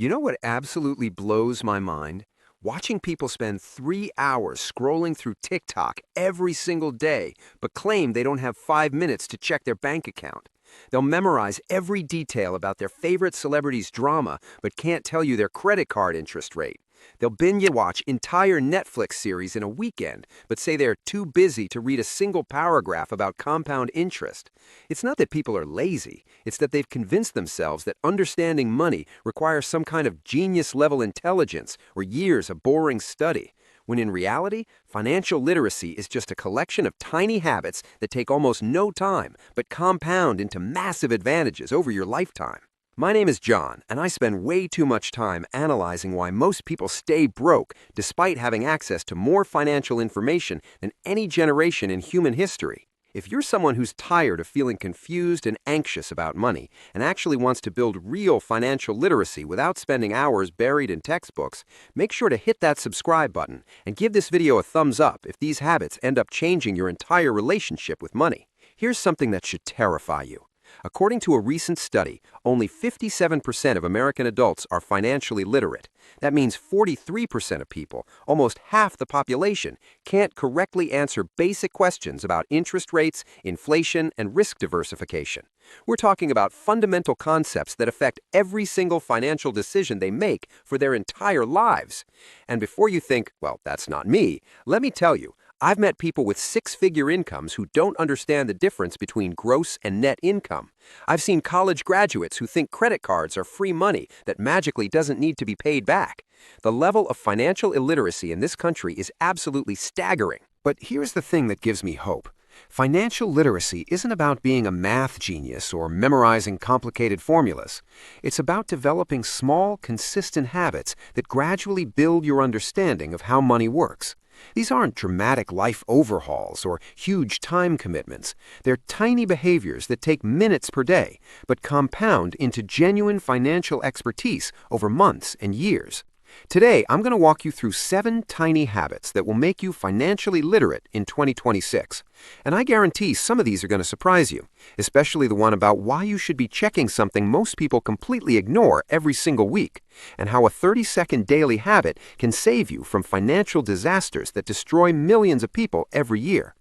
You know what absolutely blows my mind? Watching people spend 3 hours scrolling through TikTok every single day, but claim they don't have 5 minutes to check their bank account. They'll memorize every detail about their favorite celebrity's drama, but can't tell you their credit card interest rate. They'll binge watch entire Netflix series in a weekend, but say they're too busy to read a single paragraph about compound interest. It's not that people are lazy, it's that they've convinced themselves that understanding money requires some kind of genius-level intelligence or years of boring study, when in reality, financial literacy is just a collection of tiny habits that take almost no time but compound into massive advantages over your lifetime. My name is John, and I spend way too much time analyzing why most people stay broke despite having access to more financial information than any generation in human history. If you're someone who's tired of feeling confused and anxious about money and actually wants to build real financial literacy without spending hours buried in textbooks, make sure to hit that subscribe button and give this video a thumbs up if these habits end up changing your entire relationship with money. Here's something that should terrify you. According to a recent study, only 57% of American adults are financially literate. That means 43% of people, almost half the population, can't correctly answer basic questions about interest rates, inflation, and risk diversification. We're talking about fundamental concepts that affect every single financial decision they make for their entire lives. And before you think, well, that's not me, let me tell you, I've met people with six-figure incomes who don't understand the difference between gross and net income. I've seen college graduates who think credit cards are free money that magically doesn't need to be paid back. The level of financial illiteracy in this country is absolutely staggering. But here's the thing that gives me hope. Financial literacy isn't about being a math genius or memorizing complicated formulas. It's about developing small, consistent habits that gradually build your understanding of how money works. These aren't dramatic life overhauls or huge time commitments. They're tiny behaviors that take minutes per day, but compound into genuine financial expertise over months and years. Today, I'm going to walk you through 7 tiny habits that will make you financially literate in 2026. And I guarantee some of these are going to surprise you, especially the one about why you should be checking something most people completely ignore every single week, and how a 30-second daily habit can save you from financial disasters that destroy millions of people every year.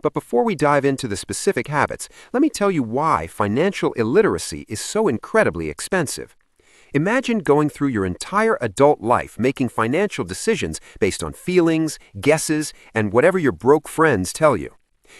But before we dive into the specific habits, let me tell you why financial illiteracy is so incredibly expensive. Imagine going through your entire adult life making financial decisions based on feelings, guesses, and whatever your broke friends tell you.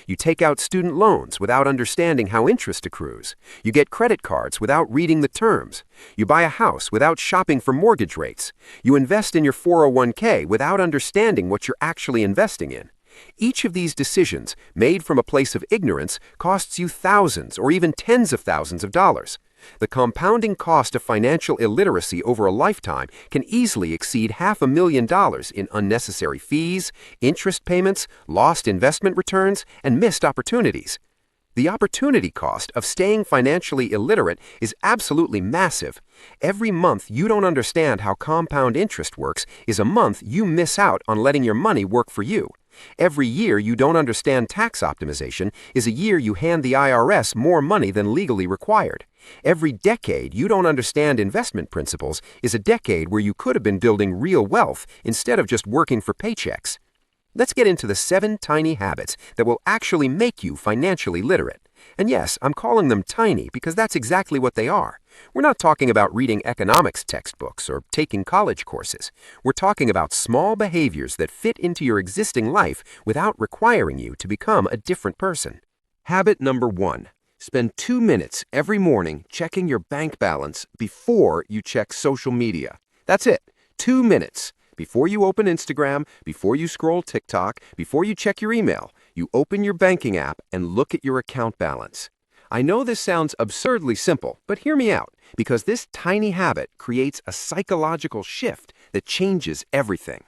You take out student loans without understanding how interest accrues. You get credit cards without reading the terms. You buy a house without shopping for mortgage rates. You invest in your 401k without understanding what you're actually investing in. Each of these decisions, made from a place of ignorance, costs you thousands or even tens of thousands of dollars. The compounding cost of financial illiteracy over a lifetime can easily exceed $500,000 in unnecessary fees, interest payments, lost investment returns, and missed opportunities. The opportunity cost of staying financially illiterate is absolutely massive. Every month you don't understand how compound interest works is a month you miss out on letting your money work for you. Every year you don't understand tax optimization is a year you hand the IRS more money than legally required. Every decade you don't understand investment principles is a decade where you could have been building real wealth instead of just working for paychecks. Let's get into the 7 tiny habits that will actually make you financially literate. And yes, I'm calling them tiny because that's exactly what they are. We're not talking about reading economics textbooks or taking college courses. We're talking about small behaviors that fit into your existing life without requiring you to become a different person. Habit number 1. Spend 2 minutes every morning checking your bank balance before you check social media. That's it. 2 minutes. Before you open Instagram, before you scroll TikTok, before you check your email, you open your banking app and look at your account balance. I know this sounds absurdly simple, but hear me out, because this tiny habit creates a psychological shift that changes everything.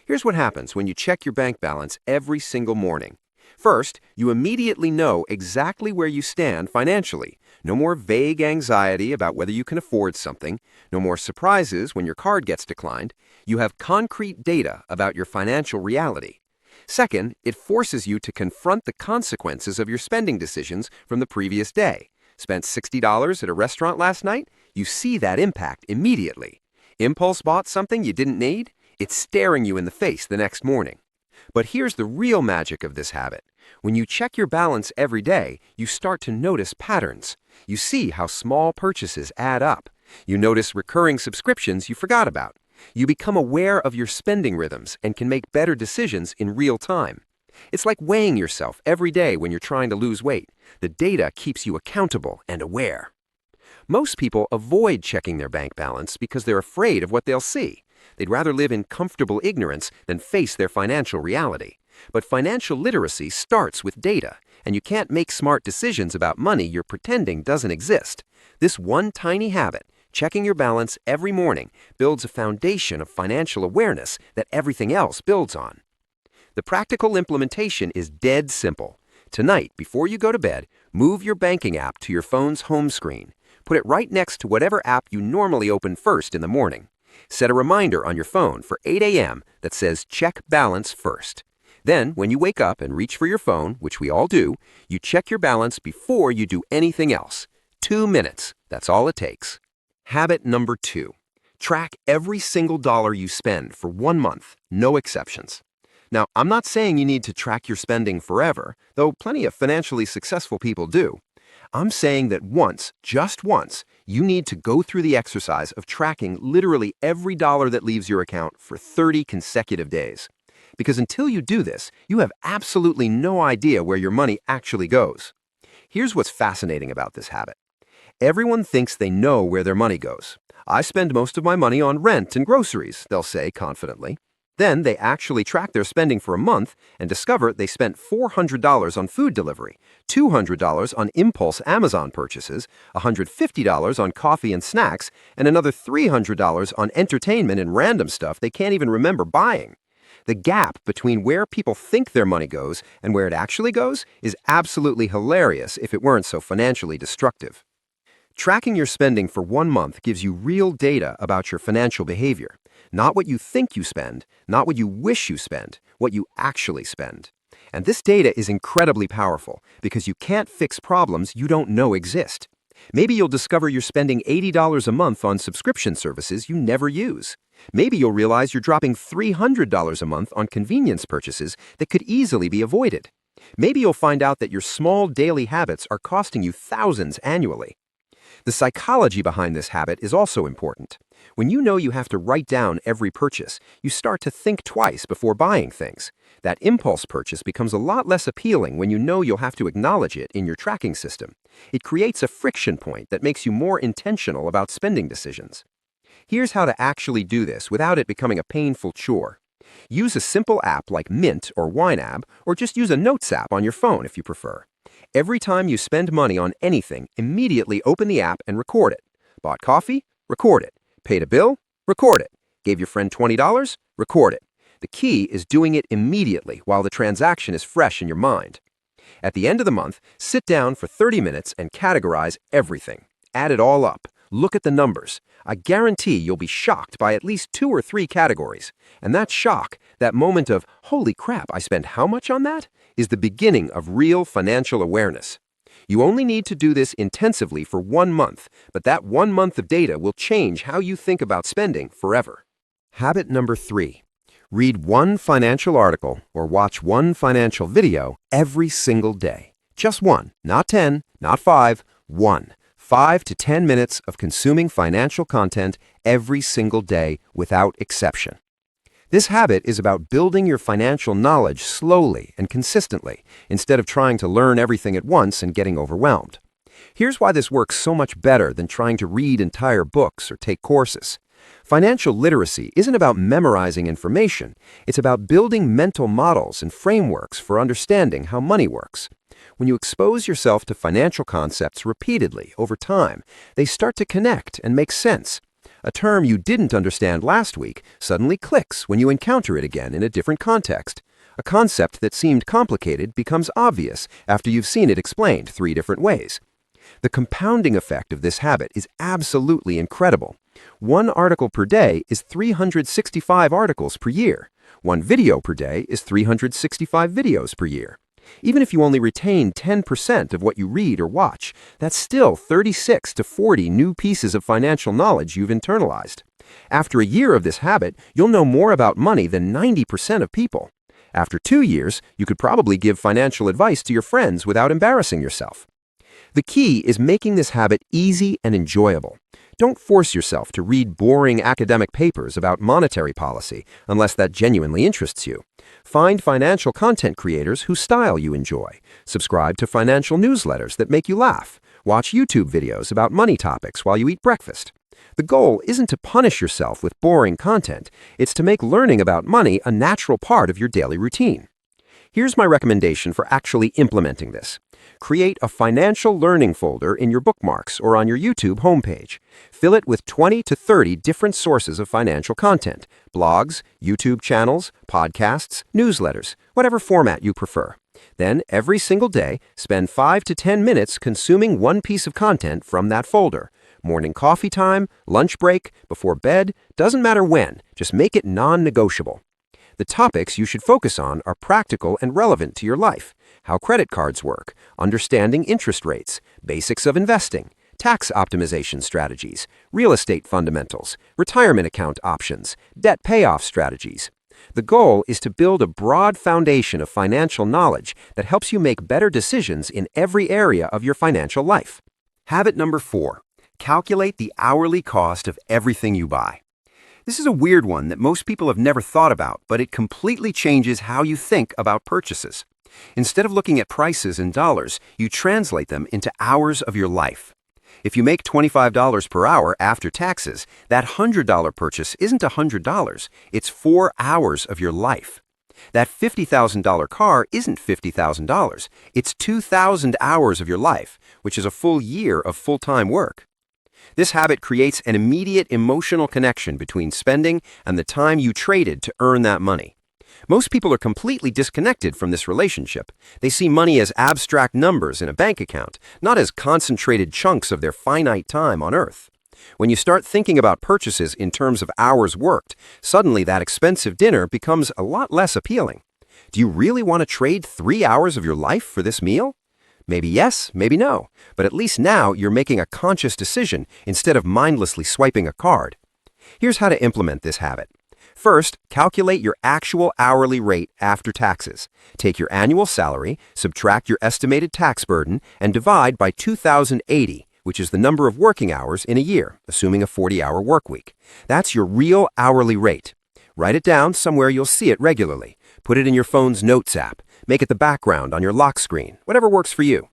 Here's what happens when you check your bank balance every single morning. First, you immediately know exactly where you stand financially. No more vague anxiety about whether you can afford something. No more surprises when your card gets declined. You have concrete data about your financial reality. Second, it forces you to confront the consequences of your spending decisions from the previous day. Spent $60 at a restaurant last night? You see that impact immediately. Impulse bought something you didn't need? It's staring you in the face the next morning. But here's the real magic of this habit. When you check your balance every day, you start to notice patterns. You see how small purchases add up. You notice recurring subscriptions you forgot about. You become aware of your spending rhythms and can make better decisions in real time. It's like weighing yourself every day when you're trying to lose weight. The data keeps you accountable and aware. Most people avoid checking their bank balance because they're afraid of what they'll see. They'd rather live in comfortable ignorance than face their financial reality. But financial literacy starts with data, and you can't make smart decisions about money you're pretending doesn't exist. This one tiny habit, checking your balance every morning, builds a foundation of financial awareness that everything else builds on. The practical implementation is dead simple. Tonight, before you go to bed, move your banking app to your phone's home screen. Put it right next to whatever app you normally open first in the morning. Set a reminder on your phone for 8 a.m. that says check balance first. Then, when you wake up and reach for your phone, which we all do, you check your balance before you do anything else. 2 minutes, that's all it takes. Habit number 2. Track every single dollar you spend for 1 month, no exceptions. Now, I'm not saying you need to track your spending forever, though plenty of financially successful people do. I'm saying that once, just once, you need to go through the exercise of tracking literally every dollar that leaves your account for 30 consecutive days. Because until you do this, you have absolutely no idea where your money actually goes. Here's what's fascinating about this habit. Everyone thinks they know where their money goes. I spend most of my money on rent and groceries, they'll say confidently. Then they actually track their spending for a month and discover they spent $400 on food delivery, $200 on impulse Amazon purchases, $150 on coffee and snacks, and another $300 on entertainment and random stuff they can't even remember buying. The gap between where people think their money goes and where it actually goes is absolutely hilarious if it weren't so financially destructive. Tracking your spending for 1 month gives you real data about your financial behavior. Not what you think you spend, not what you wish you spend, what you actually spend. And this data is incredibly powerful because you can't fix problems you don't know exist. Maybe you'll discover you're spending $80 a month on subscription services you never use. Maybe you'll realize you're dropping $300 a month on convenience purchases that could easily be avoided. Maybe you'll find out that your small daily habits are costing you thousands annually. The psychology behind this habit is also important. When you know you have to write down every purchase, you start to think twice before buying things. That impulse purchase becomes a lot less appealing when you know you'll have to acknowledge it in your tracking system. It creates a friction point that makes you more intentional about spending decisions. Here's how to actually do this without it becoming a painful chore. Use a simple app like Mint or YNAB, or just use a Notes app on your phone if you prefer. Every time you spend money on anything, immediately open the app and record it. Bought coffee? Record it. Paid a bill? Record it. Gave your friend $20? Record it. The key is doing it immediately while the transaction is fresh in your mind. At the end of the month, sit down for 30 minutes and categorize everything. Add it all up. Look at the numbers. I guarantee you'll be shocked by at least 2 or 3 categories. And that shock, that moment of, holy crap, I spent how much on that? Is the beginning of real financial awareness. You only need to do this intensively for 1 month, but that 1 month of data will change how you think about spending forever. Habit number 3. Read 1 financial article or watch 1 financial video every single day. Just 1, not 10, not 5, 1. 5 to 10 minutes of consuming financial content every single day without exception. This habit is about building your financial knowledge slowly and consistently instead of trying to learn everything at once and getting overwhelmed. Here's why this works so much better than trying to read entire books or take courses. Financial literacy isn't about memorizing information. It's about building mental models and frameworks for understanding how money works. When you expose yourself to financial concepts repeatedly over time, they start to connect and make sense. A term you didn't understand last week suddenly clicks when you encounter it again in a different context. A concept that seemed complicated becomes obvious after you've seen it explained 3 different ways. The compounding effect of this habit is absolutely incredible. 1 article per day is 365 articles per year. 1 video per day is 365 videos per year. Even if you only retain 10% of what you read or watch, that's still 36 to 40 new pieces of financial knowledge you've internalized. After a year of this habit, you'll know more about money than 90% of people. After 2 years, you could probably give financial advice to your friends without embarrassing yourself. The key is making this habit easy and enjoyable. Don't force yourself to read boring academic papers about monetary policy unless that genuinely interests you. Find financial content creators whose style you enjoy. Subscribe to financial newsletters that make you laugh. Watch YouTube videos about money topics while you eat breakfast. The goal isn't to punish yourself with boring content. It's to make learning about money a natural part of your daily routine. Here's my recommendation for actually implementing this. Create a financial learning folder in your bookmarks or on your YouTube homepage. Fill it with 20 to 30 different sources of financial content: blogs, YouTube channels, podcasts, newsletters, whatever format you prefer. Then, every single day, spend 5 to 10 minutes consuming one piece of content from that folder. Morning coffee time, lunch break, before bed, doesn't matter when, just make it non-negotiable. The topics you should focus on are practical and relevant to your life: how credit cards work, understanding interest rates, basics of investing, tax optimization strategies, real estate fundamentals, retirement account options, debt payoff strategies. The goal is to build a broad foundation of financial knowledge that helps you make better decisions in every area of your financial life. Habit number 4. Calculate the hourly cost of everything you buy. This is a weird one that most people have never thought about, but it completely changes how you think about purchases. Instead of looking at prices in dollars, you translate them into hours of your life. If you make $25 per hour after taxes, that $100 purchase isn't $100, it's 4 hours of your life. That $50,000 car isn't $50,000, it's 2,000 hours of your life, which is a full year of full-time work. This habit creates an immediate emotional connection between spending and the time you traded to earn that money. Most people are completely disconnected from this relationship. They see money as abstract numbers in a bank account, not as concentrated chunks of their finite time on Earth. When you start thinking about purchases in terms of hours worked, suddenly that expensive dinner becomes a lot less appealing. Do you really want to trade 3 hours of your life for this meal? Maybe yes, maybe no, but at least now you're making a conscious decision instead of mindlessly swiping a card. Here's how to implement this habit. First, calculate your actual hourly rate after taxes. Take your annual salary, subtract your estimated tax burden, and divide by 2,080, which is the number of working hours in a year, assuming a 40-hour work week. That's your real hourly rate. Write it down somewhere you'll see it regularly. Put it in your phone's Notes app. Make it the background on your lock screen, whatever works for you.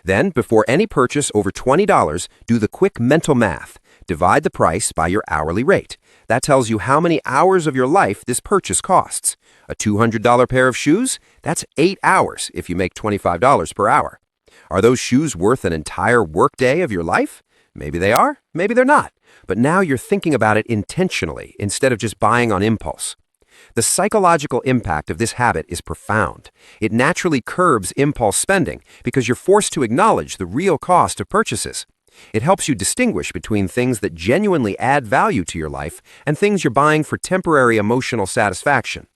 Then, before any purchase over $20, do the quick mental math. Divide the price by your hourly rate. That tells you how many hours of your life this purchase costs. A $200 pair of shoes? That's 8 hours if you make $25 per hour. Are those shoes worth an entire workday of your life? Maybe they are, maybe they're not. But now you're thinking about it intentionally instead of just buying on impulse. The psychological impact of this habit is profound. It naturally curbs impulse spending because you're forced to acknowledge the real cost of purchases. It helps you distinguish between things that genuinely add value to your life and things you're buying for temporary emotional satisfaction.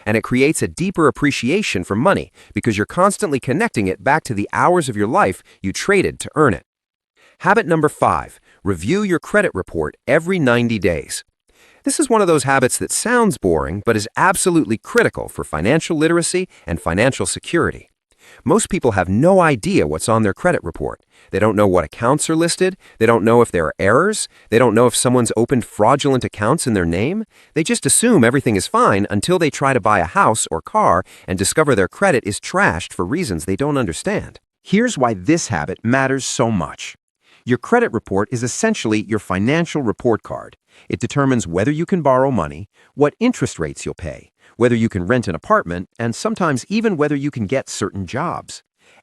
And it creates a deeper appreciation for money because you're constantly connecting it back to the hours of your life you traded to earn it. Habit number 5, review your credit report every 90 days. This is one of those habits that sounds boring but is absolutely critical for financial literacy and financial security. Most people have no idea what's on their credit report. They don't know what accounts are listed. They don't know if there are errors. They don't know if someone's opened fraudulent accounts in their name. They just assume everything is fine until they try to buy a house or car and discover their credit is trashed for reasons they don't understand. Here's why this habit matters so much. Your credit report is essentially your financial report card. It determines whether you can borrow money, what interest rates you'll pay, whether you can rent an apartment, and sometimes even whether you can get certain jobs.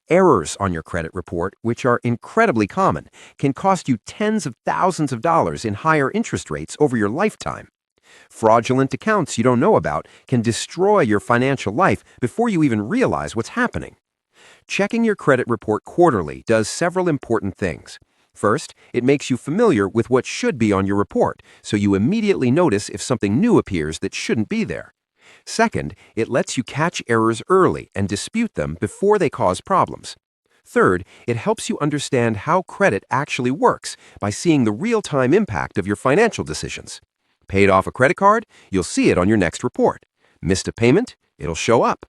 Errors on your credit report, which are incredibly common, can cost you tens of thousands of dollars in higher interest rates over your lifetime. Fraudulent accounts you don't know about can destroy your financial life before you even realize what's happening. Checking your credit report quarterly does several important things. First, it makes you familiar with what should be on your report, so you immediately notice if something new appears that shouldn't be there. Second, it lets you catch errors early and dispute them before they cause problems. Third, it helps you understand how credit actually works by seeing the real-time impact of your financial decisions. Paid off a credit card? You'll see it on your next report. Missed a payment? It'll show up.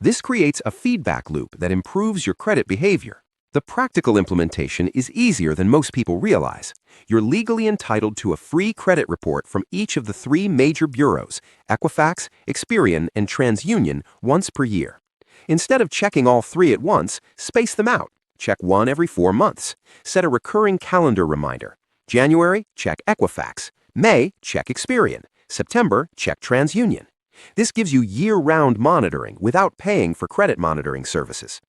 This creates a feedback loop that improves your credit behavior. The practical implementation is easier than most people realize. You're legally entitled to a free credit report from each of the three major bureaus, Equifax, Experian, and TransUnion, once per year. Instead of checking all three at once, space them out. Check one every 4 months. Set a recurring calendar reminder. January, check Equifax. May, check Experian. September, check TransUnion. This gives you year-round monitoring without paying for credit monitoring services.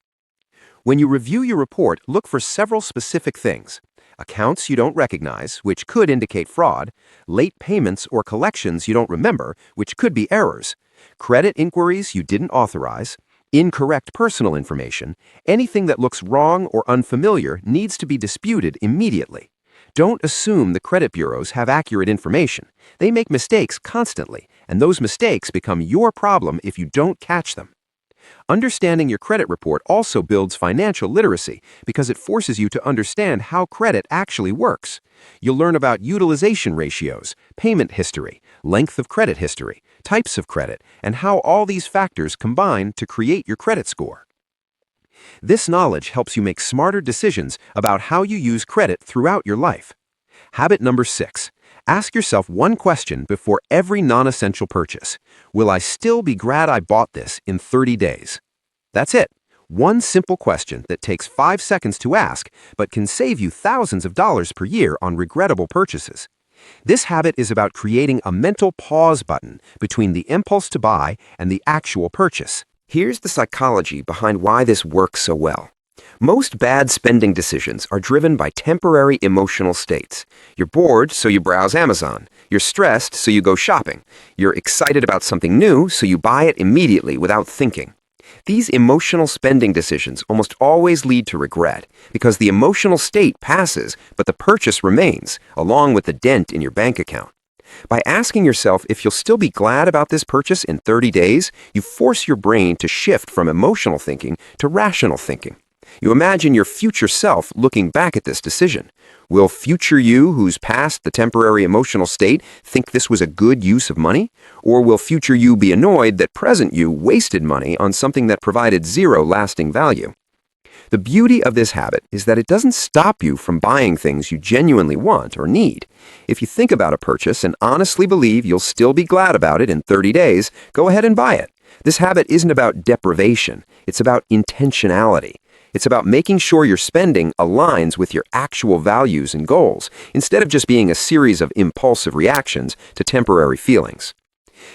When you review your report, look for several specific things: accounts you don't recognize, which could indicate fraud; late payments or collections you don't remember, which could be errors; credit inquiries you didn't authorize; incorrect personal information. Anything that looks wrong or unfamiliar needs to be disputed immediately. Don't assume the credit bureaus have accurate information. They make mistakes constantly, and those mistakes become your problem if you don't catch them. Understanding your credit report also builds financial literacy because it forces you to understand how credit actually works. You'll learn about utilization ratios, payment history, length of credit history, types of credit, and how all these factors combine to create your credit score. This knowledge helps you make smarter decisions about how you use credit throughout your life. Habit number 6. Ask yourself one question before every non-essential purchase. Will I still be glad I bought this in 30 days? That's it. One simple question that takes 5 seconds to ask, but can save you thousands of dollars per year on regrettable purchases. This habit is about creating a mental pause button between the impulse to buy and the actual purchase. Here's the psychology behind why this works so well. Most bad spending decisions are driven by temporary emotional states. You're bored, so you browse Amazon. You're stressed, so you go shopping. You're excited about something new, so you buy it immediately without thinking. These emotional spending decisions almost always lead to regret because the emotional state passes, but the purchase remains, along with the dent in your bank account. By asking yourself if you'll still be glad about this purchase in 30 days, you force your brain to shift from emotional thinking to rational thinking. You imagine your future self looking back at this decision. Will future you, who's past the temporary emotional state, think this was a good use of money? Or will future you be annoyed that present you wasted money on something that provided zero lasting value? The beauty of this habit is that it doesn't stop you from buying things you genuinely want or need. If you think about a purchase and honestly believe you'll still be glad about it in 30 days, go ahead and buy it. This habit isn't about deprivation. It's about intentionality. It's about making sure your spending aligns with your actual values and goals, instead of just being a series of impulsive reactions to temporary feelings.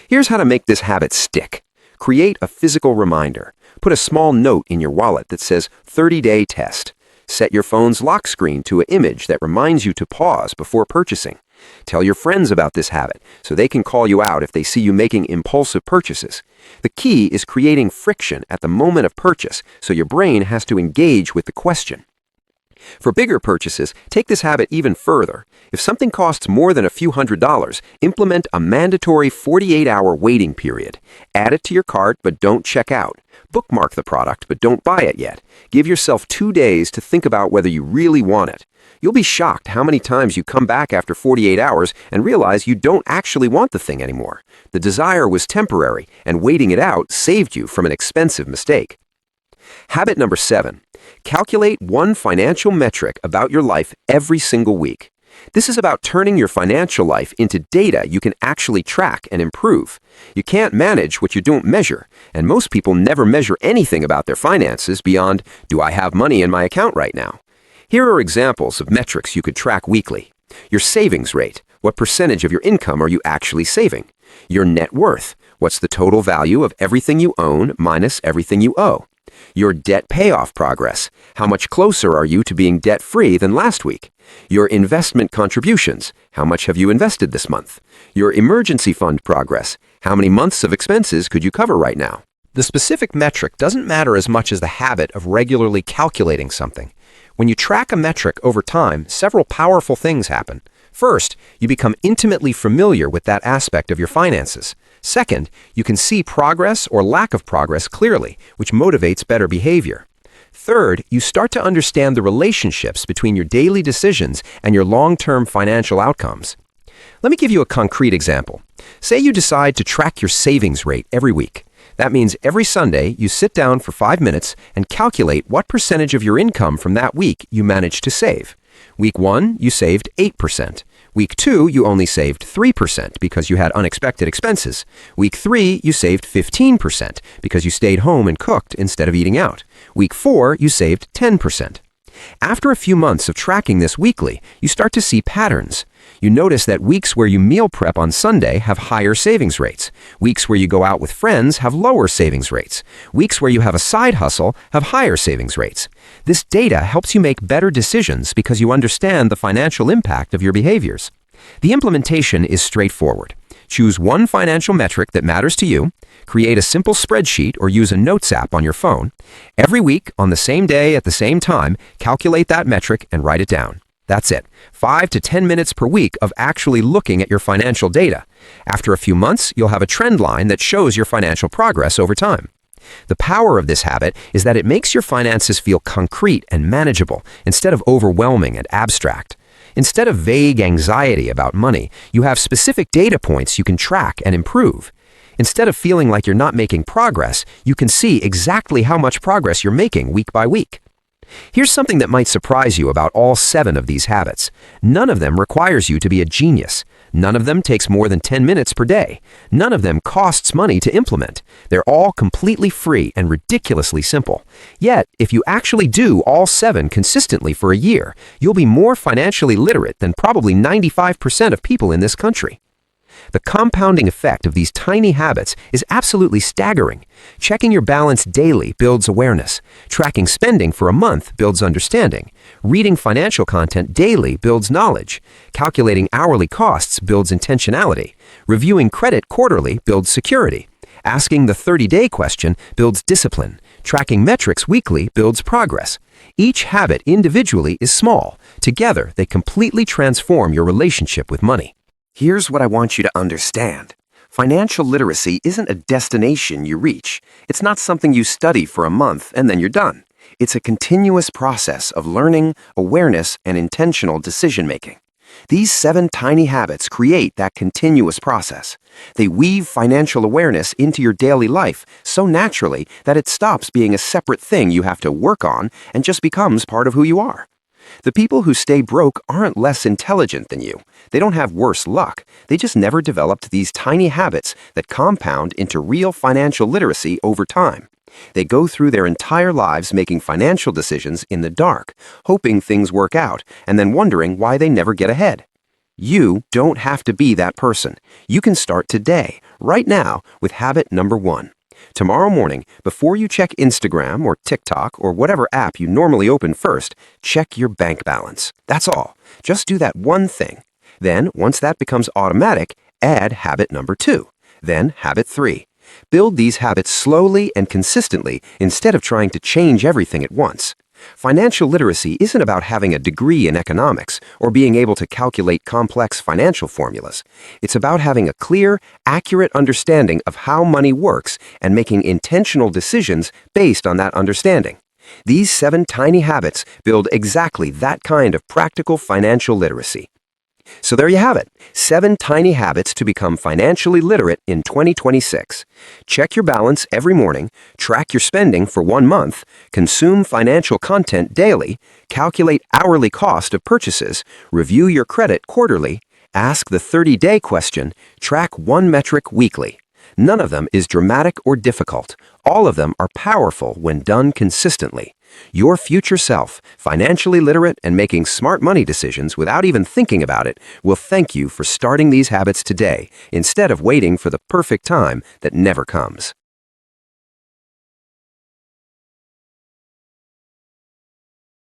Here's how to make this habit stick. Create a physical reminder. Put a small note in your wallet that says 30-day test. Set your phone's lock screen to an image that reminds you to pause before purchasing. Tell your friends about this habit so they can call you out if they see you making impulsive purchases. The key is creating friction at the moment of purchase so your brain has to engage with the question. For bigger purchases, take this habit even further. If something costs more than a few $100s, implement a mandatory 48-hour waiting period. Add it to your cart, but don't check out. Bookmark the product, but don't buy it yet. Give yourself 2 days to think about whether you really want it. You'll be shocked how many times you come back after 48 hours and realize you don't actually want the thing anymore. The desire was temporary, and waiting it out saved you from an expensive mistake. Habit number 7. Calculate one financial metric about your life every single week. This is about turning your financial life into data you can actually track and improve. You can't manage what you don't measure, and most people never measure anything about their finances beyond, do I have money in my account right now? Here are examples of metrics you could track weekly. Your savings rate. What percentage of your income are you actually saving? Your net worth. What's the total value of everything you own minus everything you owe? Your debt payoff progress. How much closer are you to being debt-free than last week? Your investment contributions. How much have you invested this month? Your emergency fund progress. How many months of expenses could you cover right now? The specific metric doesn't matter as much as the habit of regularly calculating something. When you track a metric over time, several powerful things happen. First, you become intimately familiar with that aspect of your finances. Second, you can see progress or lack of progress clearly, which motivates better behavior. Third, you start to understand the relationships between your daily decisions and your long-term financial outcomes. Let me give you a concrete example. Say you decide to track your savings rate every week. That means every Sunday you sit down for 5 minutes and calculate what percentage of your income from that week you managed to save. Week 1, you saved 8%. Week 2, you only saved 3% because you had unexpected expenses. Week 3, you saved 15% because you stayed home and cooked instead of eating out. Week 4, you saved 10%. After a few months of tracking this weekly, you start to see patterns. You notice that weeks where you meal prep on Sunday have higher savings rates. Weeks where you go out with friends have lower savings rates. Weeks where you have a side hustle have higher savings rates. This data helps you make better decisions because you understand the financial impact of your behaviors. The implementation is straightforward. Choose one financial metric that matters to you, create a simple spreadsheet or use a notes app on your phone. Every week, on the same day at the same time, calculate that metric and write it down. That's it. 5 to 10 minutes per week of actually looking at your financial data. After a few months, you'll have a trend line that shows your financial progress over time. The power of this habit is that it makes your finances feel concrete and manageable instead of overwhelming and abstract. Instead of vague anxiety about money, you have specific data points you can track and improve. Instead of feeling like you're not making progress, you can see exactly how much progress you're making week by week. Here's something that might surprise you about all 7 of these habits. None of them requires you to be a genius. None of them takes more than 10 minutes per day. None of them costs money to implement. They're all completely free and ridiculously simple. Yet, if you actually do all 7 consistently for a year, you'll be more financially literate than probably 95% of people in this country. The compounding effect of these tiny habits is absolutely staggering. Checking your balance daily builds awareness. Tracking spending for a month builds understanding. Reading financial content daily builds knowledge. Calculating hourly costs builds intentionality. Reviewing credit quarterly builds security. Asking the 30-day question builds discipline. Tracking metrics weekly builds progress. Each habit individually is small. Together, they completely transform your relationship with money. Here's what I want you to understand. Financial literacy isn't a destination you reach. It's not something you study for a month and then you're done. It's a continuous process of learning, awareness, and intentional decision-making. These 7 tiny habits create that continuous process. They weave financial awareness into your daily life so naturally that it stops being a separate thing you have to work on and just becomes part of who you are. The people who stay broke aren't less intelligent than you. They don't have worse luck. They just never developed these tiny habits that compound into real financial literacy over time. They go through their entire lives making financial decisions in the dark, hoping things work out, and then wondering why they never get ahead. You don't have to be that person. You can start today, right now, with habit number 1. Tomorrow morning, before you check Instagram or TikTok or whatever app you normally open first, check your bank balance. That's all. Just do that one thing. Then, once that becomes automatic, add habit number 2. Then habit 3. Build these habits slowly and consistently instead of trying to change everything at once. Financial literacy isn't about having a degree in economics or being able to calculate complex financial formulas. It's about having a clear, accurate understanding of how money works and making intentional decisions based on that understanding. These 7 tiny habits build exactly that kind of practical financial literacy. So there you have it, 7 tiny habits to become financially literate in 2026. Check your balance every morning, track your spending for 1 month, consume financial content daily, calculate hourly cost of purchases, review your credit quarterly, ask the 30-day question, track 1 metric weekly. None of them is dramatic or difficult. All of them are powerful when done consistently. Your future self, financially literate and making smart money decisions without even thinking about it, will thank you for starting these habits today instead of waiting for the perfect time that never comes.